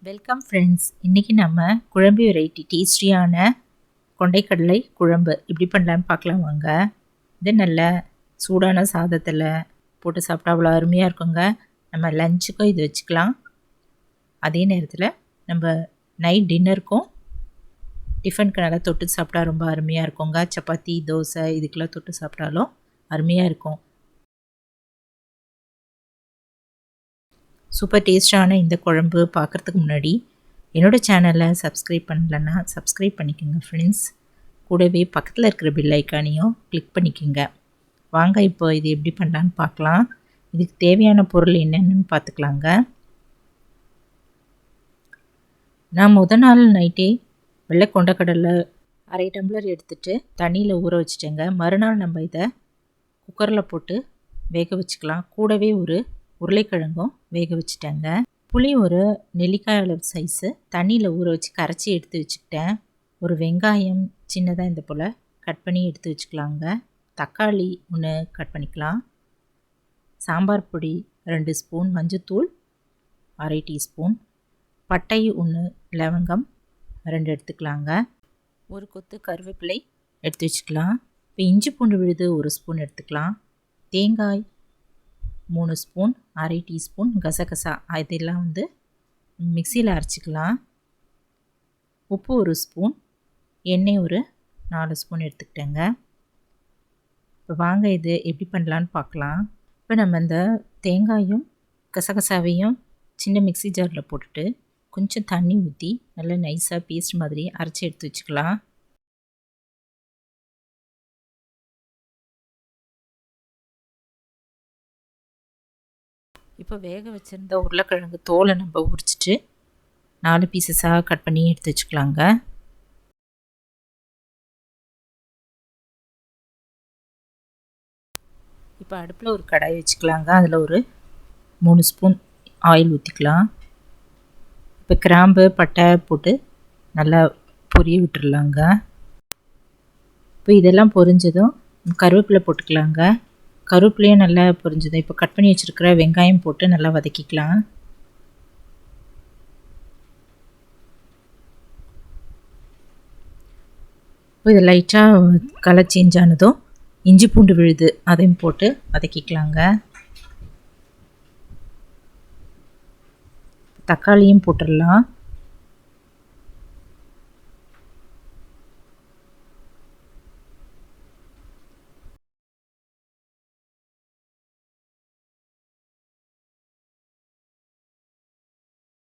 Welcome friends. இன்றைக்கி நம்ம குழம்பு வெரைட்டி டேஸ்டியான கொண்டைக்கடலை குழம்பு எப்படி பண்ணலான்னு பார்க்கலாம் வாங்க. இது நல்ல சூடான சாதத்தில் போட்டு சாப்பிட்டா அவ்வளோ அருமையாக இருக்குங்க. நம்ம லஞ்சுக்கும் இது வச்சுக்கலாம். அதே நேரத்தில் நம்ம நைட் டின்னருக்கும் டிஃபனுக்கு நல்லா தொட்டு சாப்பிட்டா ரொம்ப அருமையாக இருக்குங்க. சப்பாத்தி, தோசை இதுக்கெல்லாம் தொட்டு சாப்பிட்டாலும் அருமையாக இருக்கும். சூப்பர் டேஸ்டான இந்த குழம்பு பார்க்குறதுக்கு முன்னாடி என்னோடய சேனலை சப்ஸ்கிரைப் பண்ணலன்னா சப்ஸ்கிரைப் பண்ணிக்கோங்க ஃப்ரெண்ட்ஸ். கூடவே பக்கத்தில் இருக்கிற பெல் ஐக்கானையும் கிளிக் பண்ணிக்கோங்க. வாங்க இப்போ இது எப்படி பண்ணலான்னு பார்க்கலாம். இதுக்கு தேவையான பொருள் என்னென்னு பார்த்துக்கலாங்க. நான் முதல் நாள் நைட்டே வெள்ளை கொண்டக்கடலை 1/2 டம்ளர் எடுத்துகிட்டு தண்ணியில் ஊற வச்சுட்டேங்க. மறுநாள் நம்ம இதை குக்கரில் போட்டு வேக வச்சுக்கலாம். கூடவே ஒரு உருளைக்கிழங்கும் வேக வச்சுட்டேங்க. புளி ஒரு நெல்லிக்காய் அளவு சைஸு தண்ணியில் ஊற வச்சு கரைச்சி எடுத்து வச்சுக்கிட்டேன். ஒரு வெங்காயம் சின்னதாக இந்த போல் கட் பண்ணி எடுத்து வச்சுக்கலாங்க. தக்காளி ஒன்று கட் பண்ணிக்கலாம். சாம்பார் பொடி 2 ஸ்பூன், மஞ்சத்தூள் 1/2 டீஸ்பூன், பட்டை 1, லவங்கம் 2 எடுத்துக்கலாங்க. ஒரு கொத்து கருவேப்பிலை எடுத்து வச்சுக்கலாம். இப்போ இஞ்சி பூண்டு விழுது 1 ஸ்பூன் எடுத்துக்கலாம். தேங்காய் 3 ஸ்பூன், 1/2 டீஸ்பூன் கசகசா இதெல்லாம் மிக்சியில் அரைச்சிக்கலாம். உப்பு 1 ஸ்பூன், எண்ணெய் ஒரு 4 ஸ்பூன் எடுத்துக்கிட்டேங்க. இப்போ வாங்க இது எப்படி பண்ணலான்னு பார்க்கலாம். இப்போ நம்ம இந்த தேங்காயும் கசகசாவையும் சின்ன மிக்சி ஜாரில் போட்டுட்டு கொஞ்சம் தண்ணி ஊற்றி நல்லா நைஸாக பேஸ்ட் மாதிரி அரைச்சி எடுத்து வச்சுக்கலாம். இப்போ வேக வச்சுருந்த உருளைக்கிழங்கு தோலை நம்ம உரிச்சிட்டு 4 பீசஸாக கட் பண்ணி எடுத்து வச்சுக்கலாங்க. இப்போ அடுப்பில் ஒரு கடாய் வச்சுக்கலாங்க. அதில் ஒரு 3 ஸ்பூன் ஆயில் ஊற்றிக்கலாம். இப்போ கிராம்பு பட்டை போட்டு நல்லா பொரிய விட்டுடலாங்க. இப்போ இதெல்லாம் பொரிஞ்சதும் கருவேப்பிலை போட்டுக்கலாங்க. கருவேப்பிலையும் நல்லா பொரிஞ்சதும் இப்போ கட் பண்ணி வச்சுருக்கிற வெங்காயம் போட்டு நல்லா வதக்கிக்கலாம். இப்போ இது லைட்டாக கலர் சேஞ்ச் ஆனதும் இஞ்சி பூண்டு விழுது அதையும் போட்டு வதக்கிக்கலாங்க. தக்காளியும் போட்டுடலாம்.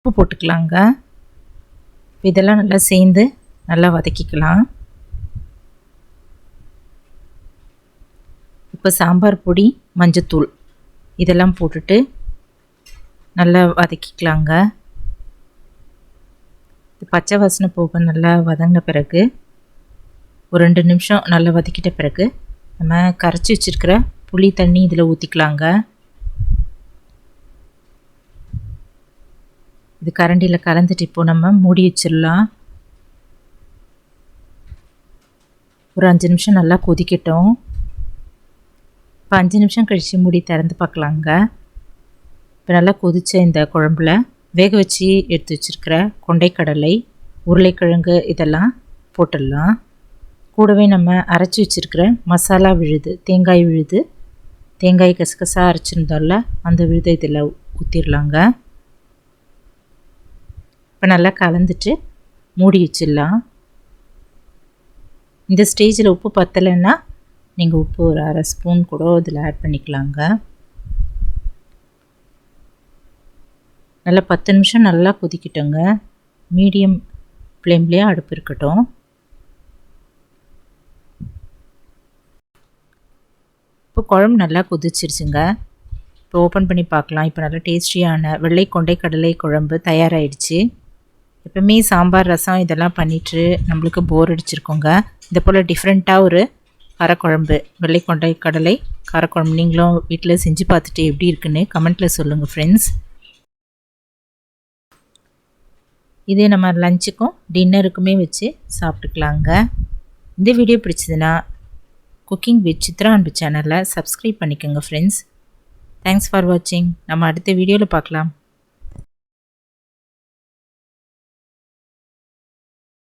உப்பு போட்டுக்கலாங்க. இதெல்லாம் நல்லா சேர்ந்து நல்லா வதக்கிக்கலாம். இப்போ சாம்பார் பொடி, மஞ்சத்தூள் இதெல்லாம் போட்டுட்டு நல்லா வதக்கிக்கலாங்க. பச்சை வாசனை போக நல்லா வதங்கின பிறகு ஒரு 2 நிமிஷம் நல்லா வதக்கிட்ட பிறகு நம்ம கரைச்சி வச்சுருக்கிற புளி தண்ணி இதில் ஊற்றிக்கலாங்க. இது கரண்டியில் கலந்துட்டு இப்போ நம்ம மூடி வச்சிடலாம். ஒரு 5 நிமிஷம் நல்லா கொதிக்கட்டும். இப்போ 5 நிமிஷம் கழித்து மூடி திறந்து பார்க்கலாங்க. இப்போ நல்லா கொதித்த இந்த குழம்புல வேக வச்சு எடுத்து வச்சுருக்கிற கொண்டைக்கடலை, உருளைக்கிழங்கு இதெல்லாம் போட்டுடலாம். கூடவே நம்ம அரைச்சி வச்சுருக்கிற மசாலா விழுது, தேங்காய் விழுது, தேங்காய் கசகசா அரைச்சிருந்தோம்ல அந்த விழுதை இதில் ஊற்றிடலாங்க. இப்போ நல்லா கலந்துட்டு மூடி வச்சிடலாம். இந்த ஸ்டேஜில் உப்பு பத்தலைன்னா நீங்கள் உப்பு ஒரு 1/2 ஸ்பூன் கூட இதில் ஆட் பண்ணிக்கலாங்க. நல்லா 10 நிமிஷம் நல்லா கொதிக்கிட்டோங்க. மீடியம் ஃப்ளேம்லேயே அடுப்பு இருக்கட்டும். இப்போ குழம்பு நல்லா கொதிச்சிருச்சுங்க. இப்போ ஓப்பன் பண்ணி பார்க்கலாம். இப்போ நல்லா டேஸ்டியான வெள்ளை கொண்டைக்கடலை குழம்பு தயாராகிடுச்சு. எப்பவுமே சாம்பார், ரசம் இதெல்லாம் பண்ணிட்டு நம்மளுக்கு போர் அடிச்சிருக்கோங்க. இந்த போல் டிஃப்ரெண்ட்டாக ஒரு காரக்குழம்பு, வெள்ளை கொண்டைக்கடலை காரக்குழம்பு நீங்களும் வீட்டில் செஞ்சு பார்த்துட்டு எப்படி இருக்குன்னு கமெண்ட்டில் சொல்லுங்கள் ஃப்ரெண்ட்ஸ். இதே நம்ம லஞ்சுக்கும் டின்னருக்குமே வச்சு சாப்பிட்டுக்கலாங்க. இந்த வீடியோ பிடிச்சதுன்னா குக்கிங் வித் சித்ரா அன்பு சேனலை சப்ஸ்கிரைப் பண்ணிக்கோங்க ஃப்ரெண்ட்ஸ். தேங்க்ஸ் ஃபார் வாட்சிங். நம்ம அடுத்த வீடியோவில் பார்க்கலாம்.